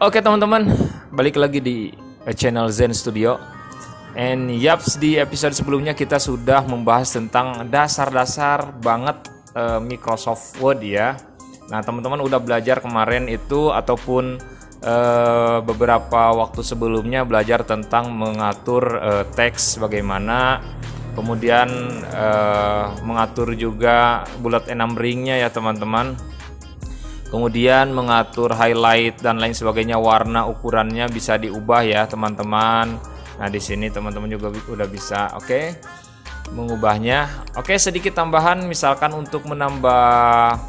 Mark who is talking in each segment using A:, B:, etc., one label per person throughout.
A: Oke teman-teman, balik lagi di channel Zen Studio. And yaps, di episode sebelumnya kita sudah membahas tentang dasar-dasar banget Microsoft Word ya. Nah teman-teman udah belajar kemarin itu ataupun beberapa waktu sebelumnya belajar tentang mengatur teks bagaimana, kemudian mengatur juga bullet and numbering-nya ya teman-teman. Kemudian mengatur highlight dan lain sebagainya, warna ukurannya bisa diubah ya teman-teman. Nah di sini teman-teman juga udah bisa, oke, mengubahnya. Oke, sedikit tambahan misalkan untuk menambah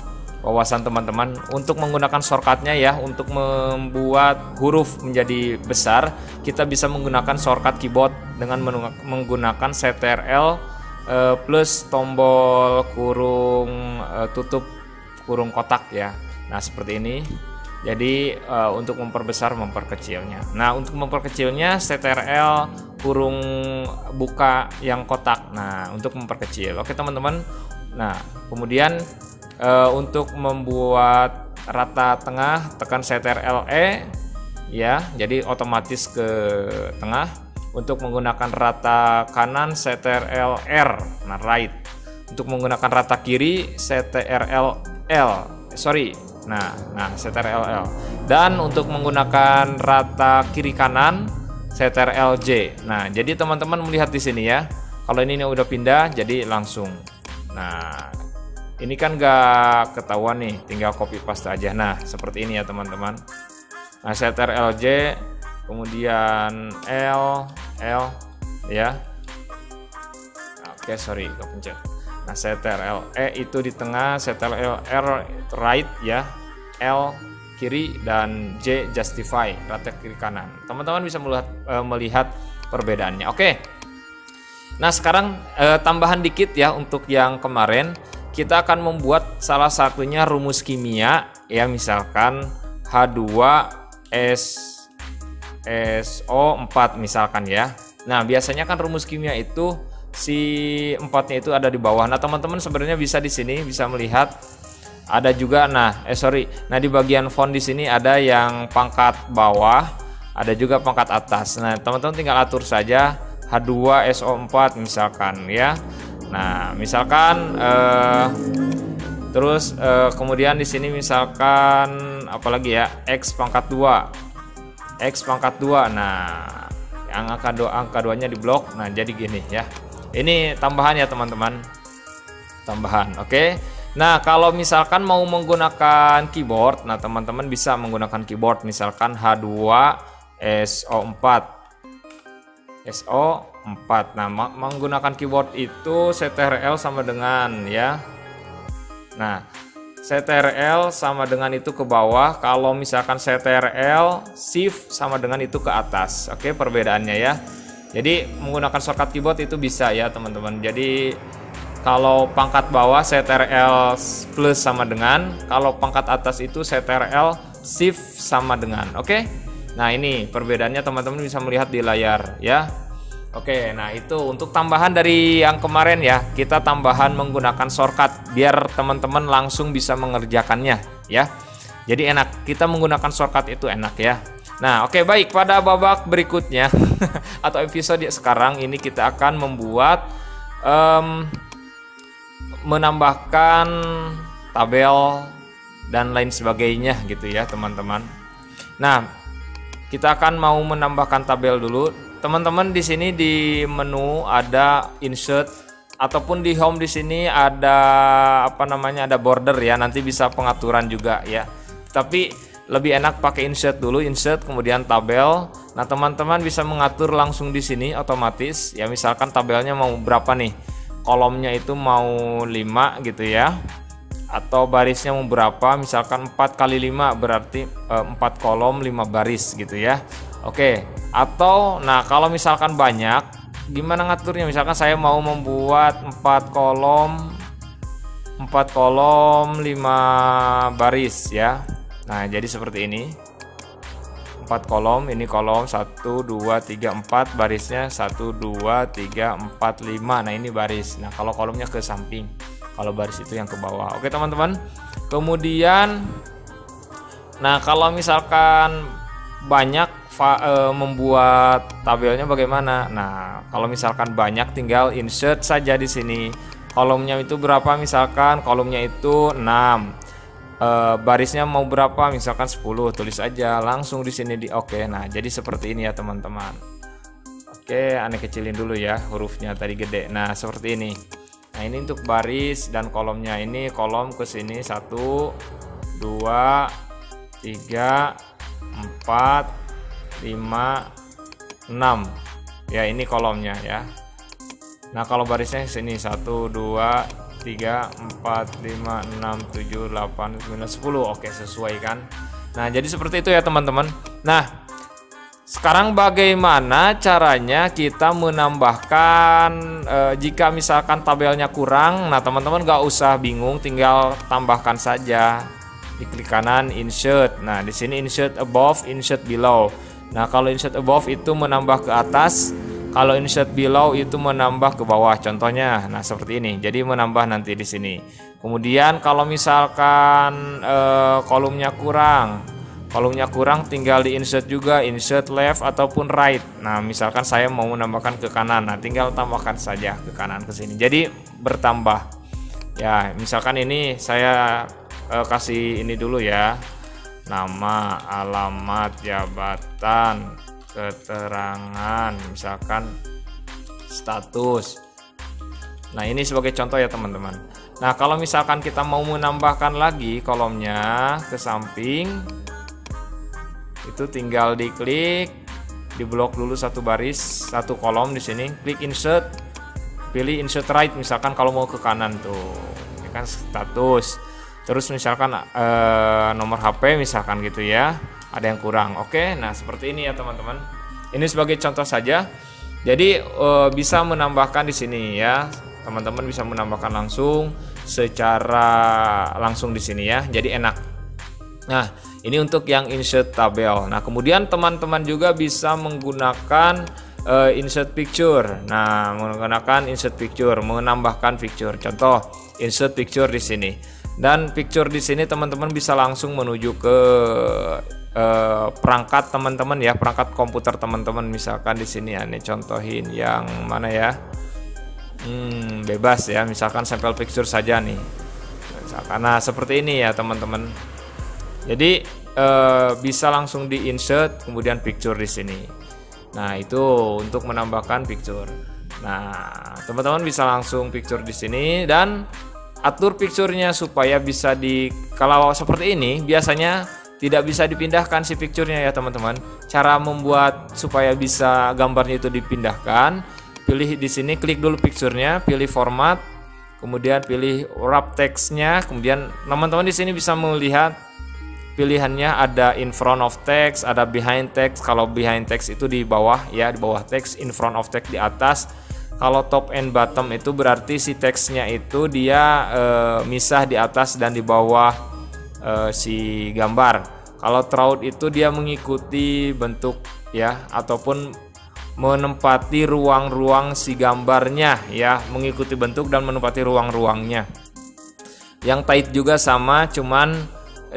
A: wawasan teman-teman, untuk menggunakan shortcutnya ya, untuk membuat huruf menjadi besar, kita bisa menggunakan shortcut keyboard dengan menggunakan Ctrl plus tombol kurung tutup kurung kotak ya. Nah seperti ini. Jadi untuk memperbesar, memperkecilnya. Nah untuk memperkecilnya Ctrl kurung buka yang kotak. Nah untuk memperkecil. Oke teman-teman. Nah kemudian untuk membuat rata tengah tekan Ctrl E ya. Jadi otomatis ke tengah. Untuk menggunakan rata kanan Ctrl R. Nah right. Untuk menggunakan rata kiri Ctrl L. Nah Ctrl L. Dan untuk menggunakan rata kiri kanan Ctrl J. Nah, jadi teman-teman melihat di sini ya. Kalau ini udah pindah jadi langsung. Nah, ini kan gak ketahuan nih, tinggal copy paste aja. Nah, seperti ini ya teman-teman. Nah, Ctrl J, kemudian L ya. Oke, sorry kepencet. Nah Ctrl E itu di tengah, Ctrl R right ya, L kiri, dan J justify rata kiri kanan. Teman-teman bisa melihat perbedaannya. Oke. Nah sekarang tambahan dikit ya untuk yang kemarin, kita akan membuat salah satunya rumus kimia ya, misalkan H2SO4 misalkan ya. Nah biasanya kan rumus kimia itu si 4-nya itu ada di bawah. Nah teman-teman sebenarnya bisa di sini bisa melihat ada juga. Nah di bagian font di sini ada yang pangkat bawah, ada juga pangkat atas. Nah teman-teman tinggal atur saja H2SO4 misalkan ya. Nah misalkan terus kemudian di sini misalkan apalagi ya, X pangkat 2. Nah yang angka 2-nya di blok. Nah jadi gini ya. Ini tambahan ya teman-teman, tambahan. Oke. Nah kalau misalkan mau menggunakan keyboard, nah teman-teman bisa menggunakan keyboard, misalkan H2SO4. Nah menggunakan keyboard itu Ctrl sama dengan ya. Nah Ctrl sama dengan itu ke bawah, kalau misalkan Ctrl Shift sama dengan itu ke atas. Oke, perbedaannya ya. Jadi menggunakan shortcut keyboard itu bisa ya teman-teman. Jadi kalau pangkat bawah Ctrl plus sama dengan, kalau pangkat atas itu Ctrl Shift sama dengan. Oke. Nah ini perbedaannya teman-teman bisa melihat di layar ya. Oke, nah itu untuk tambahan dari yang kemarin ya. Kita tambahan menggunakan shortcut biar teman-teman langsung bisa mengerjakannya ya. Jadi enak, kita menggunakan shortcut itu enak ya. Nah oke, baik, pada babak berikutnya atau episode sekarang ini kita akan membuat menambahkan tabel dan lain sebagainya gitu ya teman-teman. Nah kita akan mau menambahkan tabel dulu. Teman-teman di sini di menu ada insert ataupun di home di sini ada ada border ya, nanti bisa pengaturan juga ya. Tapi lebih enak pakai insert dulu, insert kemudian tabel. Nah teman-teman bisa mengatur langsung di sini otomatis ya, misalkan tabelnya mau berapa nih, kolomnya itu mau 5 gitu ya, atau barisnya mau berapa, misalkan 4 kali 5 berarti 4 kolom 5 baris gitu ya. Oke, atau nah kalau misalkan banyak gimana ngaturnya, misalkan saya mau membuat 4 kolom 5 baris ya. Nah jadi seperti ini, 4 kolom, ini kolom 1 2 3 4, barisnya 1 2 3 4 5. Nah ini baris. Nah kalau kolomnya ke samping, kalau baris itu yang ke bawah. Oke teman-teman. Kemudian nah kalau misalkan banyak membuat tabelnya bagaimana? Nah, kalau misalkan banyak tinggal insert saja di sini. Kolomnya itu berapa? Misalkan kolomnya itu 6. Barisnya mau berapa? Misalkan 10, tulis aja langsung di sini di oke. Nah, jadi seperti ini ya teman-teman. Oke, aneh kecilin dulu ya hurufnya tadi gede. Nah, seperti ini. Nah, ini untuk baris dan kolomnya. Ini kolom ke sini 1 2 3 4 5 6. Ya, ini kolomnya ya. Nah, kalau barisnya sini 1 2 3 4 5 6 7 8 9 10. Oke, sesuai kan? Nah, jadi seperti itu ya teman-teman. Nah, sekarang bagaimana caranya kita menambahkan jika misalkan tabelnya kurang? Nah, teman-teman gak usah bingung, tinggal tambahkan saja. Diklik kanan insert. Nah, di sini insert above, insert below. Nah, kalau insert above itu menambah ke atas, kalau insert below itu menambah ke bawah. Contohnya, nah seperti ini. Jadi menambah nanti di sini. Kemudian kalau misalkan kolomnya kurang, tinggal di insert juga, insert left ataupun right. Nah, misalkan saya mau menambahkan ke kanan, nah tinggal tambahkan saja ke kanan ke sini. Jadi bertambah. Ya, misalkan ini saya kasih ini dulu ya. Nama, alamat, jabatan, keterangan, misalkan status. Nah, ini sebagai contoh ya teman-teman. Nah, kalau misalkan kita mau menambahkan lagi kolomnya ke samping, itu tinggal diklik, diblok dulu satu baris, satu kolom di sini, klik insert, pilih insert right misalkan kalau mau ke kanan tuh. Ini kan status. Terus misalkan nomor HP misalkan gitu ya. Ada yang kurang. Oke, nah seperti ini ya teman-teman. Ini sebagai contoh saja. Jadi bisa menambahkan di sini ya. Teman-teman bisa menambahkan langsung secara langsung di sini ya. Jadi enak. Nah, ini untuk yang insert tabel. Nah, kemudian teman-teman juga bisa menggunakan insert picture. Nah, menggunakan insert picture, menambahkan picture. Contoh, insert picture di sini. Dan picture di sini teman-teman bisa langsung menuju ke perangkat teman-teman ya, perangkat komputer teman-teman. Misalkan di sini ya, nih contohin yang mana ya? Bebas ya, misalkan sampel picture saja nih. Misalkan, nah seperti ini ya teman-teman. Jadi bisa langsung di insert kemudian picture di sini. Nah, itu untuk menambahkan picture. Nah, teman-teman bisa langsung picture di sini dan atur picture-nya supaya bisa kalau seperti ini biasanya tidak bisa dipindahkan si picture-nya ya teman-teman. Cara membuat supaya bisa gambarnya itu dipindahkan, pilih di sini, klik dulu picture-nya, pilih format, kemudian pilih wrap text-nya, kemudian teman-teman di sini bisa melihat pilihannya ada in front of text, ada behind text. Kalau behind text itu di bawah ya, di bawah text, in front of text di atas. Kalau top and bottom itu berarti si teksnya itu dia misah di atas dan di bawah si gambar. Kalau throughout itu dia mengikuti bentuk ya, ataupun menempati ruang-ruang si gambarnya ya, mengikuti bentuk dan menempati ruang-ruangnya. Yang tight juga sama, cuman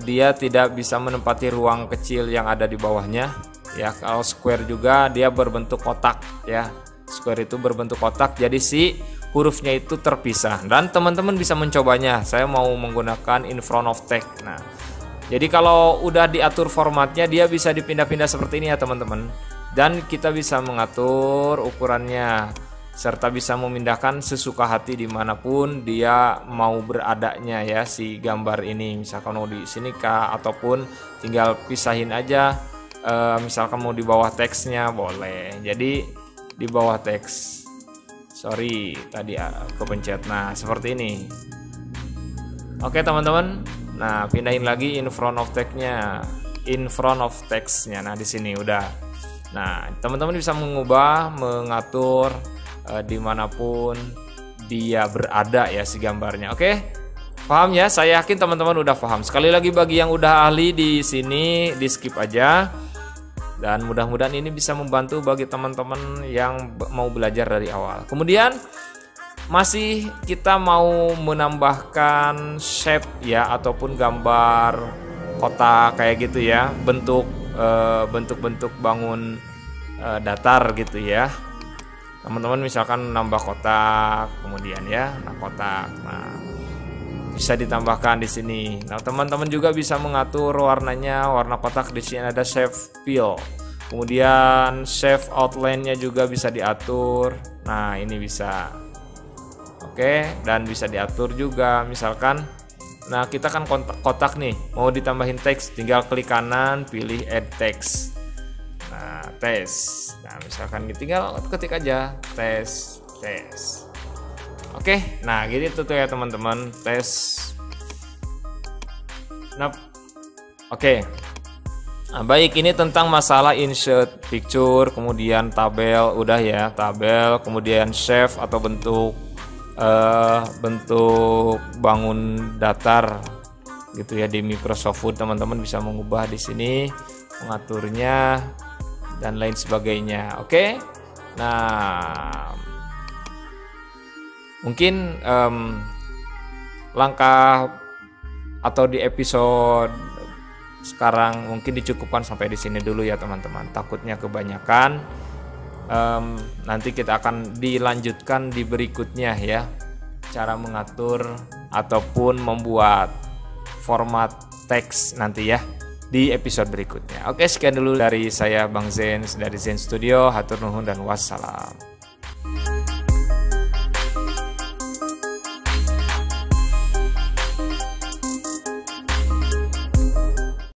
A: dia tidak bisa menempati ruang kecil yang ada di bawahnya ya. Kalau square juga dia berbentuk kotak ya. Square itu berbentuk kotak, jadi si hurufnya itu terpisah. Dan teman-teman bisa mencobanya. Saya mau menggunakan in front of text. Nah, jadi kalau udah diatur formatnya, dia bisa dipindah-pindah seperti ini ya teman-teman. Dan kita bisa mengatur ukurannya, serta bisa memindahkan sesuka hati dimanapun dia mau beradanya ya si gambar ini. Misalkan mau di sini kah, ataupun tinggal pisahin aja. Misalkan mau di bawah teksnya boleh. Jadi di bawah teks, sorry tadi kepencet. Nah seperti ini. Oke teman-teman, nah pindahin lagi in front of text-nya, in front of text-nya. Nah di sini udah. Nah teman-teman bisa mengubah, mengatur dimanapun dia berada ya si gambarnya. Oke, paham ya? Saya yakin teman-teman udah paham. Sekali lagi bagi yang udah ahli di sini, di skip aja. Dan mudah-mudahan ini bisa membantu bagi teman-teman yang mau belajar dari awal. Kemudian masih kita mau menambahkan shape ya, ataupun gambar kotak kayak gitu ya, bentuk bentuk-bentuk bangun datar gitu ya. Teman-teman misalkan nambah kotak, kemudian ya, kotak. Nah, bisa ditambahkan di sini. Nah, teman-teman juga bisa mengatur warnanya. Warna kotak di sini ada shape fill. Kemudian shape outline-nya juga bisa diatur. Nah, ini bisa. Oke, dan bisa diatur juga misalkan. Nah, kita kan kotak nih, mau ditambahin teks, tinggal klik kanan, pilih add text. Nah, tes. Nah, misalkan tinggal ketik aja tes. Oke, nah gitu tuh ya teman-teman, tes. Nah, oke. Nah, baik, ini tentang masalah insert picture, kemudian tabel, udah ya, tabel, kemudian shape atau bentuk bangun datar gitu ya di Microsoft Word. Teman-teman bisa mengubah di sini, mengaturnya dan lain sebagainya. Oke. Nah, mungkin langkah atau di episode sekarang mungkin dicukupkan sampai di sini dulu ya teman-teman. Takutnya kebanyakan. Nanti kita akan dilanjutkan di berikutnya ya, cara mengatur ataupun membuat format teks nanti ya di episode berikutnya. Oke, sekian dulu dari saya Bang Zen dari Zen Studio. Hatur nuhun dan wassalam.